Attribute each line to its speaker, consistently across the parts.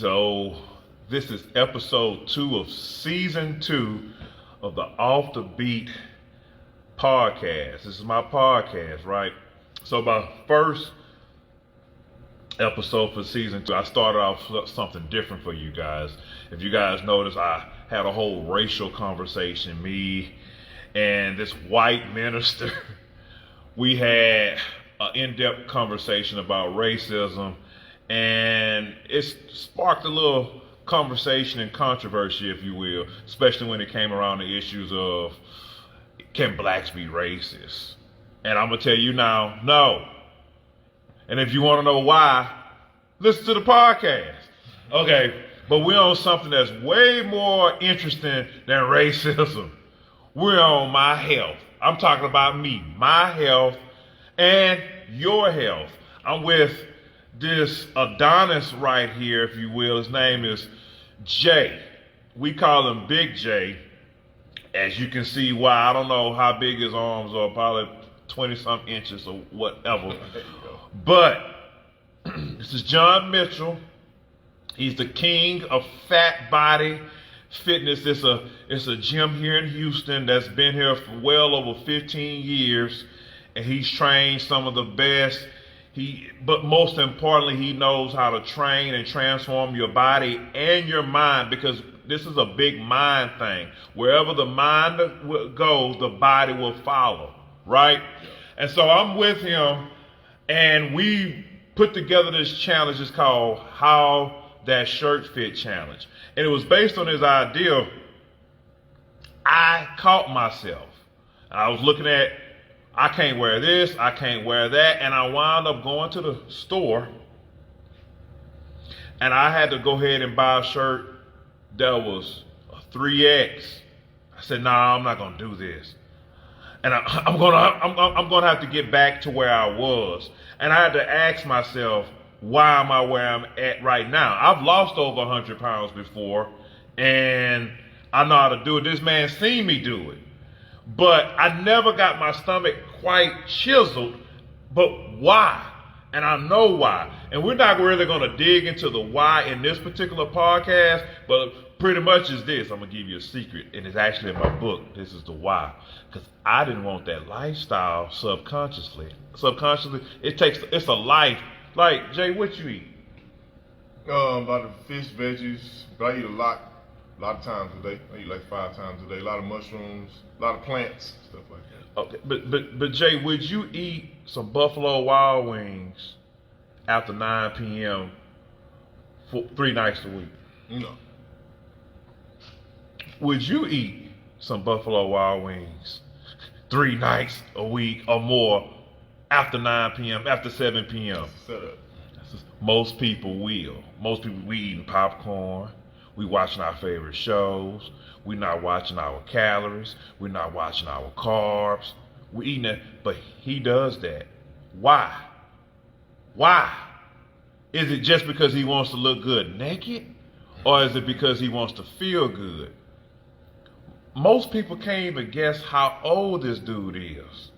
Speaker 1: So this is episode 2 of season 2 of the Off the Beat podcast. This is my podcast, right? So my first episode for season 2, I started off something different for you guys. If you guys notice, I had a whole racial conversation. Me and this white minister, we had an in-depth conversation about racism, and it sparked a little conversation and controversy, if you will, especially when it came around the issues of, can blacks be racist? And I'm gonna tell you now, no. And if you want to know why, listen to the podcast. Okay, but we're on something that's way more interesting than racism. We're on my health. I'm talking about me, my health, and your health. I'm with this Adonis right here, if you will. His name is Jay. We call him Big J. As you can see why, I don't know how big his arms are, probably 20-some inches or whatever. But this is John Mitchell. He's the king of fat body fitness. It's a gym here in Houston that's been here for well over 15 years, and he's trained some of the best. But most importantly, he knows how to train and transform your body and your mind, because this is a big mind thing. Wherever the mind goes, the body will follow, right? Yeah. And so I'm with him, and we put together this challenge. It's called How That Shirt Fit Challenge. And it was based on his idea. I caught myself. I was looking at, I can't wear this, I can't wear that, and I wound up going to the store, and I had to go ahead and buy a shirt that was a 3X. I said, nah, I'm not gonna do this. And I'm gonna have to get back to where I was. And I had to ask myself, why am I where I'm at right now? I've lost over 100 pounds before, and I know how to do it. This man seen me do it. But I never got my stomach quite chiseled. But why? And I know why. And we're not really going to dig into the why in this particular podcast, but pretty much is this. I'm going to give you a secret, and it's actually in my book. This is the why. Because I didn't want that lifestyle subconsciously. Subconsciously, it's a life. Like, Jay, what you eat?
Speaker 2: A lot of fish, veggies, but I eat a lot of times a day. I eat like 5 times a day. A lot of mushrooms, a lot of plants, stuff like that.
Speaker 1: Okay, but Jay, would you eat some Buffalo Wild Wings after 9 p.m. for 3 nights a week?
Speaker 2: No.
Speaker 1: Would you eat some Buffalo Wild Wings 3 nights a week or more after 9 p.m., after 7 p.m.?
Speaker 2: Set up.
Speaker 1: Most people will. Most people, we eating popcorn. We watching our favorite shows. We're not watching our calories. We're not watching our carbs. We're eating it, but he does that. Why? Why? Is it just because he wants to look good naked? Or is it because he wants to feel good? Most people can't even guess how old this dude is.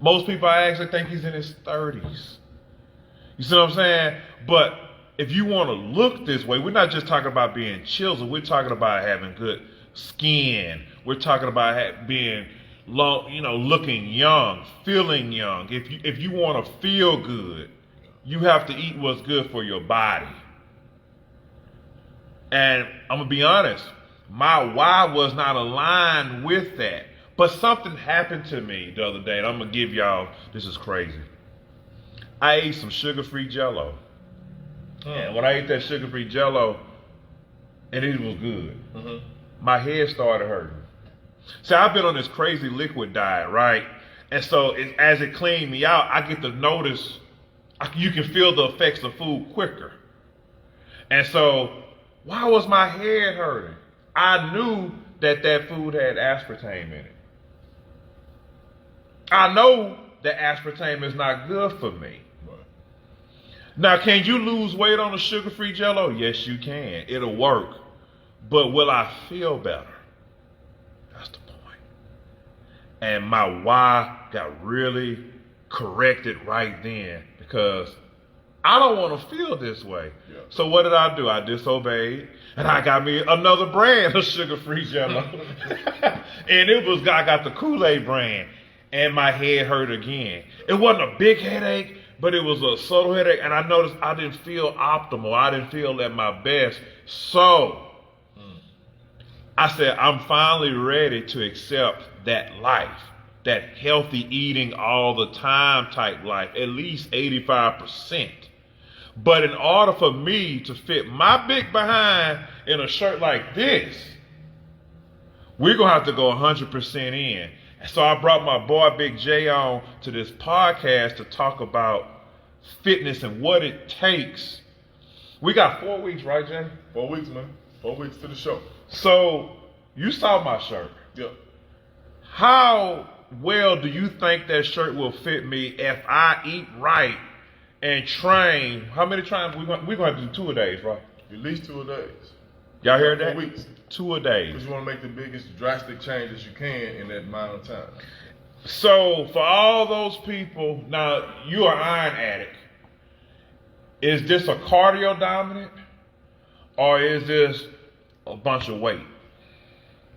Speaker 1: Most people, I actually think he's in his 30s. You see what I'm saying? But if you want to look this way, we're not just talking about being chiseled. We're talking about having good skin. We're talking about being looking young, feeling young. If you want to feel good, you have to eat what's good for your body. And I'm gonna be honest, my why was not aligned with that. But something happened to me the other day, and I'm gonna give y'all, this is crazy. I ate some sugar-free Jell-O. And when I ate that sugar-free Jell-O, and it was good, my head started hurting. See, I've been on this crazy liquid diet, right? And so as it cleaned me out, I get to notice, you can feel the effects of food quicker. And so, why was my head hurting? I knew that food had aspartame in it. I know that aspartame is not good for me. Now, can you lose weight on a sugar-free Jell-O? Yes, you can. It'll work. But will I feel better? That's the point. And my why got really corrected right then, because I don't want to feel this way.
Speaker 2: Yeah.
Speaker 1: So what did I do? I disobeyed, and I got me another brand of sugar-free Jello, and I got the Kool-Aid brand, and my head hurt again. It wasn't a big headache, but it was a subtle headache, and I noticed I didn't feel optimal. I didn't feel at my best. So I said, I'm finally ready to accept that life, that healthy eating all the time type life, at least 85%. But in order for me to fit my big behind in a shirt like this, we're going to have to go 100% in. So I brought my boy Big J on to this podcast to talk about fitness and what it takes. We got 4 weeks, right, Jay?
Speaker 2: 4 weeks, man. 4 weeks to the show.
Speaker 1: So you saw my shirt.
Speaker 2: Yeah.
Speaker 1: How well do you think that shirt will fit me if I eat right and train? How many times we're going to have to do 2 a days, right?
Speaker 2: At least 2 a days.
Speaker 1: Y'all heard that?
Speaker 2: 4 weeks.
Speaker 1: 2 a days.
Speaker 2: Because you want to make the biggest drastic changes you can in that amount of time.
Speaker 1: So for all those people, now you're an iron addict. Is this a cardio dominant or is this a bunch of weight?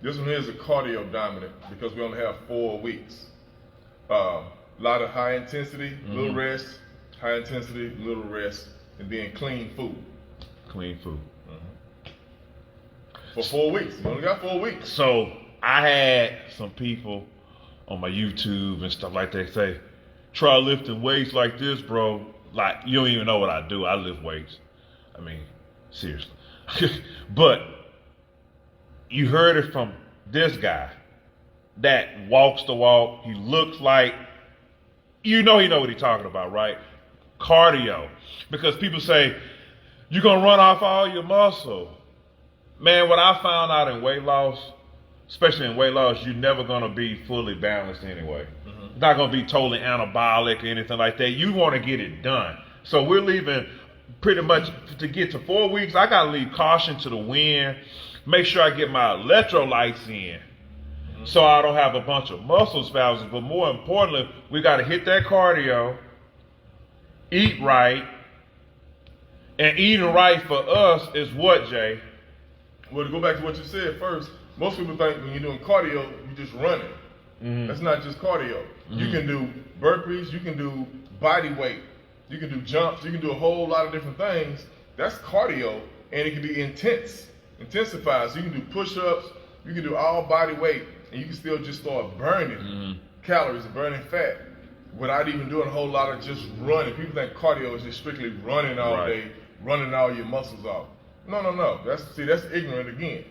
Speaker 2: This one is a cardio dominant because we only have 4 weeks. A lot of high intensity, little rest, high intensity, little rest, and then clean food.
Speaker 1: Clean food.
Speaker 2: For 4 weeks. We only got 4 weeks.
Speaker 1: So I had some people on my YouTube and stuff like that say, try lifting weights like this, bro. Like, you don't even know what I do. I lift weights. I mean, seriously. But you heard it from this guy that walks the walk. He looks like, he know what he's talking about, right? Cardio. Because people say, you're going to run off all your muscle. Man, what I found out in weight loss, especially in weight loss, you're never going to be fully balanced anyway. It's not going to be totally anabolic or anything like that. You want to get it done. So we're leaving pretty much to get to 4 weeks. I got to leave caution to the wind. Make sure I get my electrolytes in so I don't have a bunch of muscle spasms. But more importantly, we got to hit that cardio, eat right. And eating right for us is what, Jay?
Speaker 2: Well, to go back to what you said first, most people think when you're doing cardio, you're just running. That's not just cardio. You can do burpees, you can do body weight, you can do jumps, you can do a whole lot of different things. That's cardio, and it can be intensified. So you can do push-ups, you can do all body weight, and you can still just start burning calories and burning fat without even doing a whole lot of just running. People think cardio is just strictly running all day, running all your muscles off. No. That's ignorant again.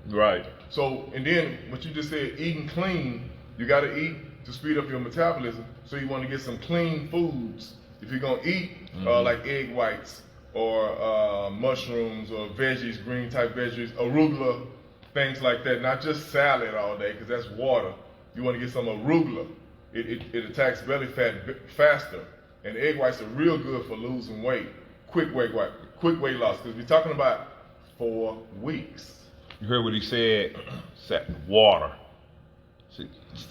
Speaker 1: Right.
Speaker 2: So, and then what you just said, eating clean, you got to eat to speed up your metabolism. So you want to get some clean foods. If you're going to eat like egg whites or mushrooms or veggies, green type veggies, arugula, things like that, not just salad all day because that's water. You want to get some arugula. It attacks belly fat faster. And egg whites are real good for losing weight, quick weight loss, because we're talking about 4 weeks.
Speaker 1: You heard what he said? Water. See,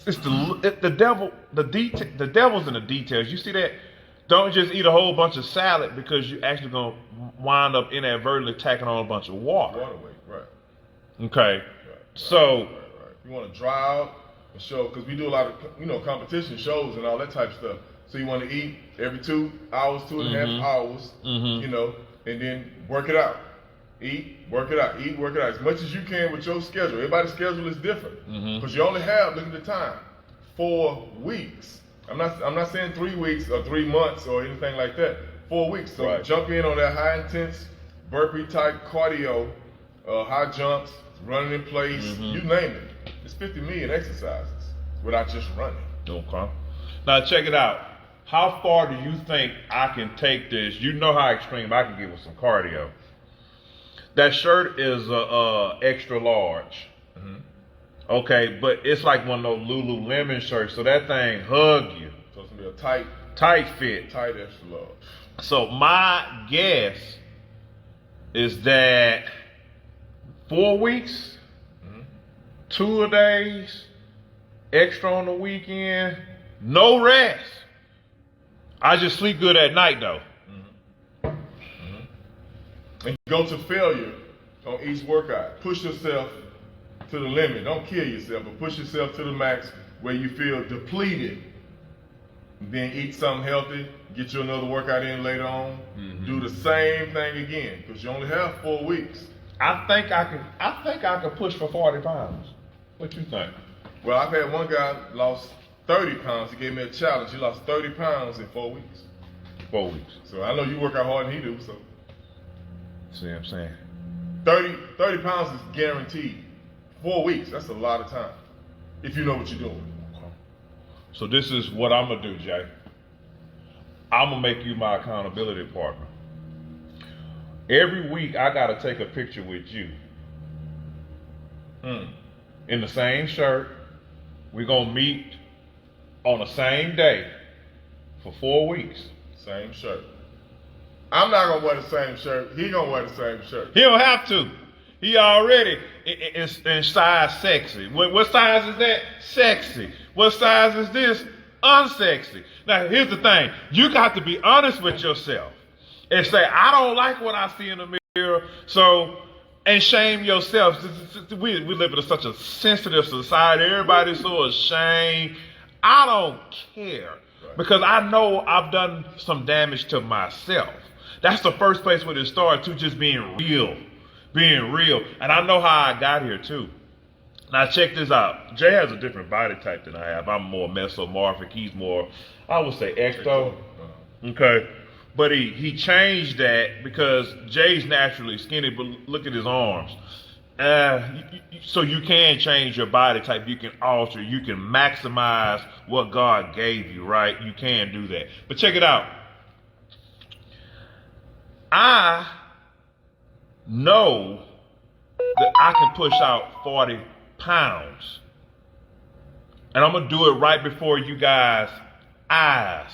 Speaker 1: it's the devil. The devil's in the details. You see that? Don't just eat a whole bunch of salad because you're actually gonna wind up inadvertently tacking on a bunch of water.
Speaker 2: Water weight, right?
Speaker 1: Okay. So
Speaker 2: you want to dry out and show, because we do a lot of competition shows and all that type of stuff. So you want to eat every 2 hours, 2.5 hours, and then work it out. Eat, work it out. Eat, work it out as much as you can with your schedule. Everybody's schedule is different because you only have, look at the time, 4 weeks. I'm not saying 3 weeks or 3 months or anything like that. 4 weeks. So jump in on that high intense burpee type cardio, high jumps, running in place, you name it. It's 50 million exercises without just running.
Speaker 1: Okay. Now check it out. How far do you think I can take this? You know how extreme I can get with some cardio. That shirt is extra large. Okay, but it's like one of those Lululemon shirts, so that thing hug you.
Speaker 2: So it's gonna be a tight
Speaker 1: fit.
Speaker 2: Tight extra large.
Speaker 1: So my guess is that 4 weeks, 2 days, extra on the weekend, no rest. I just sleep good at night though.
Speaker 2: And go to failure on each workout. Push yourself to the limit. Don't kill yourself, but push yourself to the max where you feel depleted. Then eat something healthy, get you another workout in later on. Do the same thing again, because you only have 4 weeks.
Speaker 1: I think I could push for 40 pounds. What you think?
Speaker 2: Well, I've had one guy lost 30 pounds. He gave me a challenge. He lost 30 pounds in 4 weeks.
Speaker 1: 4 weeks.
Speaker 2: So I know you work out harder than he do. So
Speaker 1: See what I'm saying?
Speaker 2: 30 pounds is guaranteed. 4 weeks, that's a lot of time. If you know what you're doing.
Speaker 1: Okay. So this is what I'm going to do, Jay. I'm going to make you my accountability partner. Every week, I got to take a picture with you. In the same shirt. We're going to meet on the same day for 4 weeks.
Speaker 2: Same shirt. I'm not going to wear the same shirt. He going to wear the same shirt.
Speaker 1: He don't have to. He already in size sexy. What size is that? Sexy. What size is this? Unsexy. Now, here's the thing. You got to be honest with yourself and say, I don't like what I see in the mirror, and shame yourself. We live in such a sensitive society. Everybody's so ashamed. I don't care because I know I've done some damage to myself. That's the first place where it starts, to just being real. Being real. And I know how I got here too. Now check this out. Jay has a different body type than I have. I'm more mesomorphic. He's more, I would say, ecto. Okay. But he changed that because Jay's naturally skinny, but look at his arms. So you can change your body type. You can alter. You can maximize what God gave you, right? You can do that. But check it out. I know that I can push out 40 pounds. And I'm going to do it right before you guys' eyes.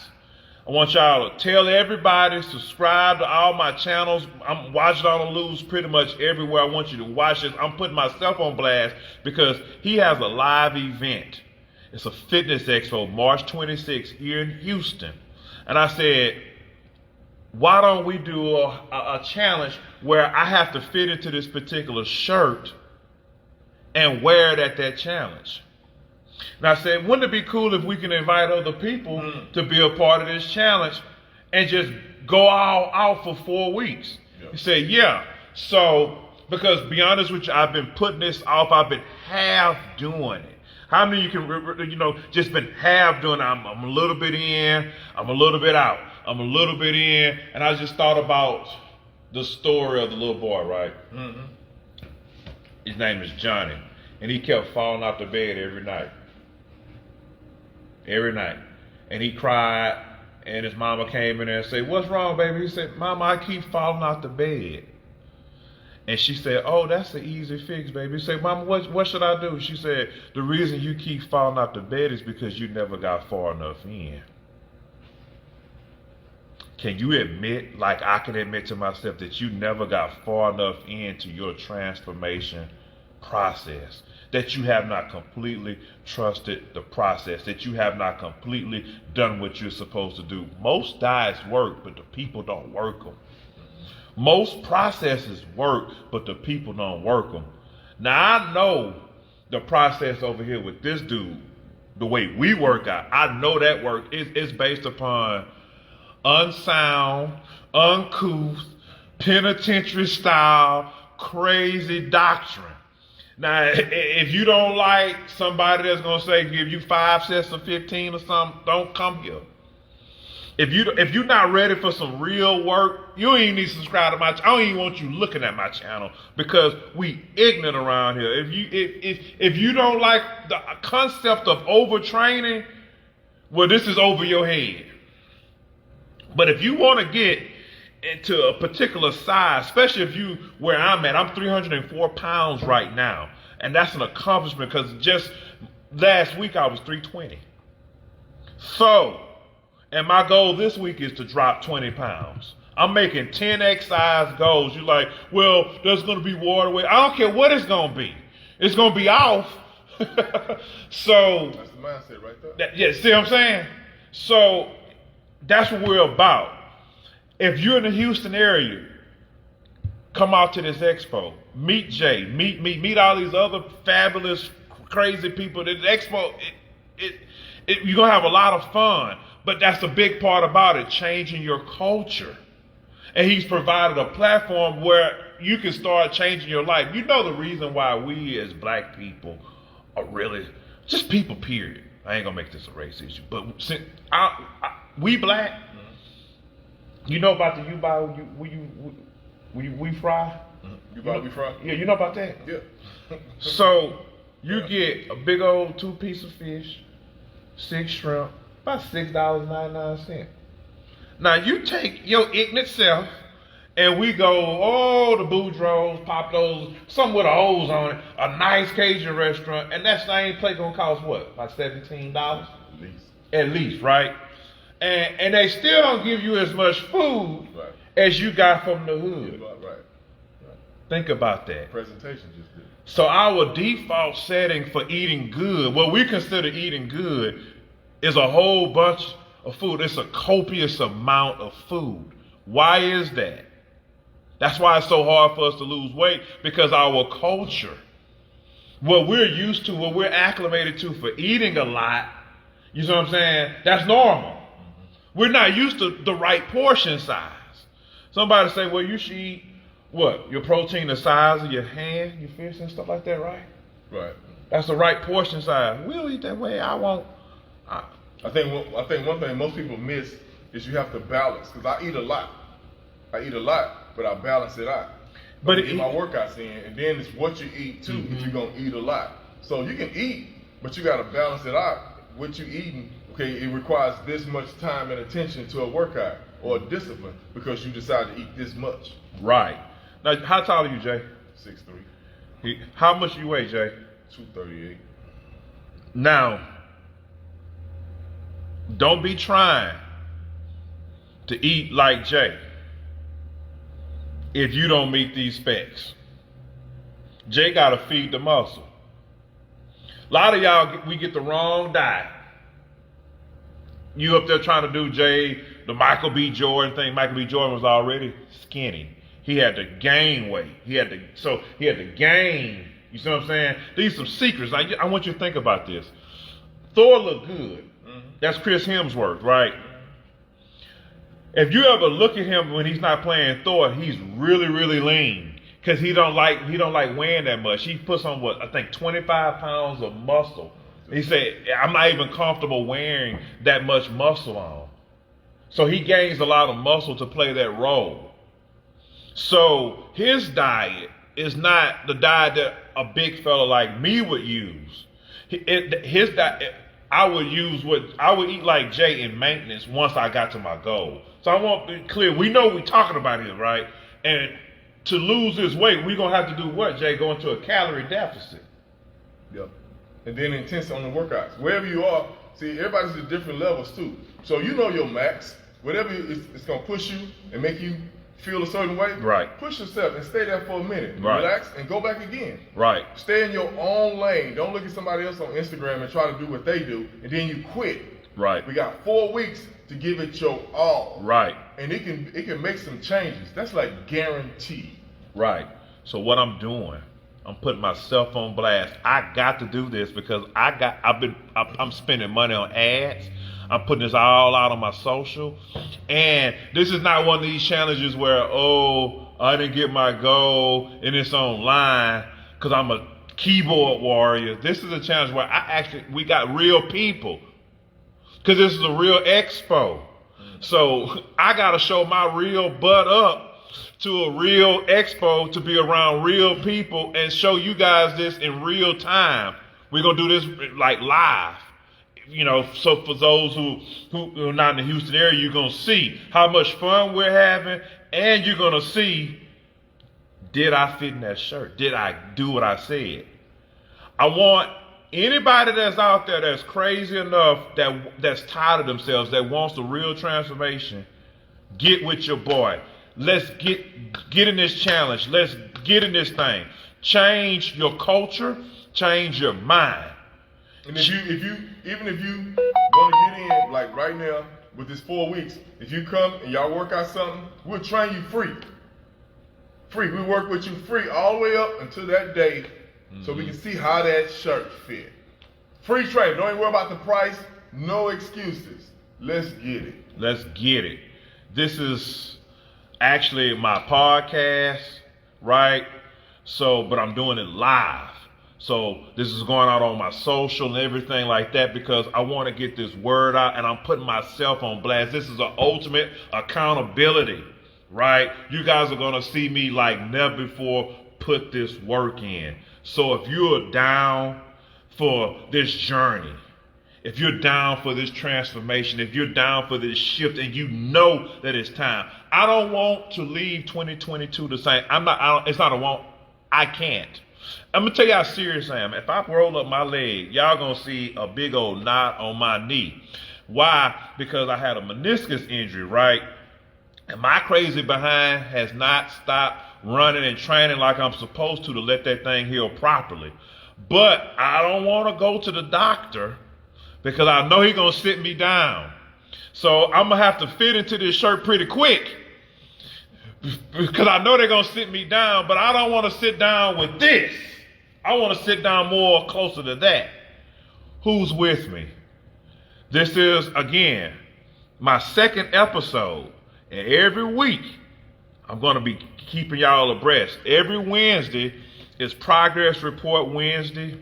Speaker 1: I want y'all to tell everybody, subscribe to all my channels. I'm watching on the Lose pretty much everywhere. I want you to watch this. I'm putting myself on blast because he has a live event. It's a fitness expo, March 26th here in Houston. And I said, why don't we do a challenge where I have to fit into this particular shirt and wear it at that challenge? And I said, wouldn't it be cool if we can invite other people to be a part of this challenge and just go all out for 4 weeks? He said, yeah. So, because be honest with you, I've been putting this off. I've been half doing it. How many of you can, just been half doing it? I'm a little bit in, I'm a little bit out. I'm a little bit in, and I just thought about the story of the little boy, right? His name is Johnny, and he kept falling off the bed every night. Every night. And he cried, and his mama came in there and said, what's wrong, baby? He said, Mama, I keep falling off the bed. And she said, oh, that's an easy fix, baby. He said, Mama, what should I do? She said, the reason you keep falling off the bed is because you never got far enough in. Can you admit, like I can admit to myself, that you never got far enough into your transformation process? That you have not completely trusted the process? That you have not completely done what you're supposed to do? Most diets work, but the people don't work them. Most processes work, but the people don't work them. Now I know the process over here with this dude, the way we work out, I know that work is based upon unsound, uncouth, penitentiary style, crazy doctrine. Now, if you don't like somebody that's gonna say give you 5 sets of 15 or something, don't come here. If you're not ready for some real work, you don't even need to subscribe to my channel. I don't even want you looking at my channel because we ignorant around here. If you don't like the concept of overtraining, well, this is over your head. But if you want to get into a particular size, especially if you where I'm at, I'm 304 pounds right now. And that's an accomplishment because just last week I was 320. So, and my goal this week is to drop 20 pounds. I'm making 10x size goals. You're like, well, there's going to be water weight. I don't care what it's going to be. It's going to be off. So,
Speaker 2: that's the mindset right there.
Speaker 1: Yeah, see what I'm saying? So, that's what we're about. If you're in the Houston area, come out to this expo. Meet Jay. Meet all these other fabulous, crazy people. The expo, you're gonna have a lot of fun. But that's the big part about it, changing your culture. And he's provided a platform where you can start changing your life. You know the reason why we as black people are really just people, period. I ain't gonna make this a race issue, but since we black, you know about the we fry?
Speaker 2: You buy we fry?
Speaker 1: Yeah, you know about that?
Speaker 2: Yeah.
Speaker 1: So you get a big old 2 piece of fish, 6 shrimp, about $6.99. Now you take your ignorant self and we go, the Boudreaux, pop those, something with a hose on it, a nice Cajun restaurant, and that same plate gonna cost what? About $17?
Speaker 2: At least.
Speaker 1: At least, right? And they still don't give you as much food
Speaker 2: Right.
Speaker 1: as you got from the hood.
Speaker 2: Right.
Speaker 1: Think about that.
Speaker 2: Presentation just did.
Speaker 1: So our default setting for eating good, what we consider eating good, is a whole bunch of food. It's a copious amount of food. Why is that? That's why it's so hard for us to lose weight, because our culture, what we're used to, what we're acclimated to for eating a lot, you know what I'm saying? That's normal. We're not used to the right portion size. Somebody say, well, you should eat what? Your protein the size of your hand, your fist and stuff like that, right?
Speaker 2: Right.
Speaker 1: That's the right portion size. We'll eat that way.
Speaker 2: I think one thing most people miss is you have to balance. Because I eat a lot, but I balance it out.
Speaker 1: But
Speaker 2: get my workouts in, and then it's what you eat too. If you're gonna eat a lot, so you can eat, but you gotta balance it out. What you eating? Okay, it requires this much time and attention to a workout or a discipline because you decide to eat this much.
Speaker 1: Right. Now, how tall are you, Jay?
Speaker 2: 6'3".
Speaker 1: How much you weigh, Jay?
Speaker 2: 238.
Speaker 1: Now, don't be trying to eat like Jay if you don't meet these specs. Jay got to feed the muscle. A lot of y'all, we get the wrong diet. You up there trying to do, Jay, the Michael B. Jordan thing. Michael B. Jordan was already skinny. He had to gain weight. He had to gain. You see what I'm saying? These are some secrets. I want you to think about this. Thor looked good. That's Chris Hemsworth, right? If you ever look at him when he's not playing Thor, he's really, really lean because he don't like weighing that much. He puts on 25 pounds of muscle. He said, I'm not even comfortable wearing that much muscle on. So he gains a lot of muscle to play that role. So his diet is not the diet that a big fella like me would use. His diet, I would eat like Jay in maintenance once I got to my goal. So I want to be clear. We know what we're talking about here, right? And to lose this weight, we're going to have to do what, Jay? Go into a calorie deficit.
Speaker 2: Yep. And then intense on the workouts. Wherever you are, see, everybody's at different levels too. So you know your max. Whatever it's going to push you and make you feel a certain way.
Speaker 1: Right.
Speaker 2: Push yourself and stay there for a minute.
Speaker 1: Right.
Speaker 2: Relax and go back again.
Speaker 1: Right.
Speaker 2: Stay in your own lane. Don't look at somebody else on Instagram and try to do what they do, and then you quit.
Speaker 1: Right.
Speaker 2: We got 4 weeks to give it your all.
Speaker 1: Right.
Speaker 2: And it can make some changes. That's like guaranteed.
Speaker 1: Right. So what I'm doing, I'm putting myself on blast. I got to do this because I'm spending money on ads. I'm putting this all out on my social. And this is not one of these challenges where, I didn't get my goal and it's online because I'm a keyboard warrior. This is a challenge where we got real people because this is a real expo. So I got to show my real butt up to a real expo to be around real people and show you guys this in real time. We're going to do this like live. So for those who are not in the Houston area, you're going to see how much fun we're having, and you're going to see, did I fit in that shirt? Did I do what I said? I want anybody that's out there that's crazy enough, that's tired of themselves, that wants the real transformation, get with your boy. Let's get in this challenge. Let's get in this thing. Change your culture, change your mind.
Speaker 2: And if you want to get in, like right now, with this 4 weeks, if you come and y'all work out something, we'll train you free. free. We work with you free all the way up until that day, so we can see how that shirt fit. Free trade. Don't even worry about the price. No excuses. Let's get it.
Speaker 1: Let's get it. This is actually my podcast, right? So, but I'm doing it live. So this is going out on my social and everything like that because I want to get this word out, and I'm putting myself on blast. This is an ultimate accountability, right? You guys are going to see me like never before put this work in. So if you're down for this journey, if you're down for this transformation, if you're down for this shift, and you know that it's time, I don't want to leave 2022 the same. It's not a want. I can't. I'm gonna tell you how serious I am. If I roll up my leg, y'all gonna see a big old knot on my knee. Why? Because I had a meniscus injury, right? And my crazy behind has not stopped running and training like I'm supposed to let that thing heal properly. But I don't want to go to the doctor because I know he's gonna sit me down. So I'm gonna have to fit into this shirt pretty quick because I know they're gonna sit me down, but I don't want to sit down with this. I want to sit down more closer to that. Who's with me? This is, again, my second episode. And every week, I'm going to be keeping y'all abreast. Every Wednesday is Progress Report Wednesday.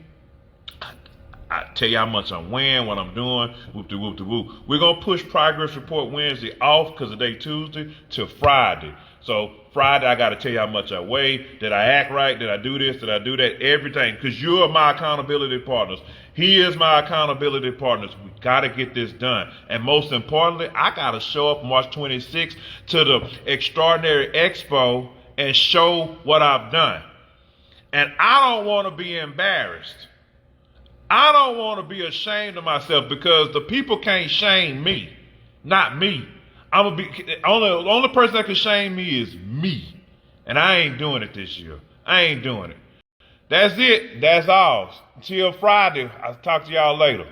Speaker 1: I tell you how much I'm weighing, what I'm doing, whoop-de-whoop-de-whoop. We're going to push Progress Report Wednesday off because of day Tuesday to Friday. So Friday, I got to tell you how much I weigh. Did I act right? Did I do this? Did I do that? Everything. Because you're my accountability partners. He is my accountability partners. We got to get this done. And most importantly, I got to show up March 26th to the Extraordinary Expo and show what I've done. And I don't want to be embarrassed. I don't want to be ashamed of myself because the people can't shame me, not me. The only person that can shame me is me. And I ain't doing it this year. I ain't doing it. That's it. That's all. Until Friday. I'll talk to y'all later.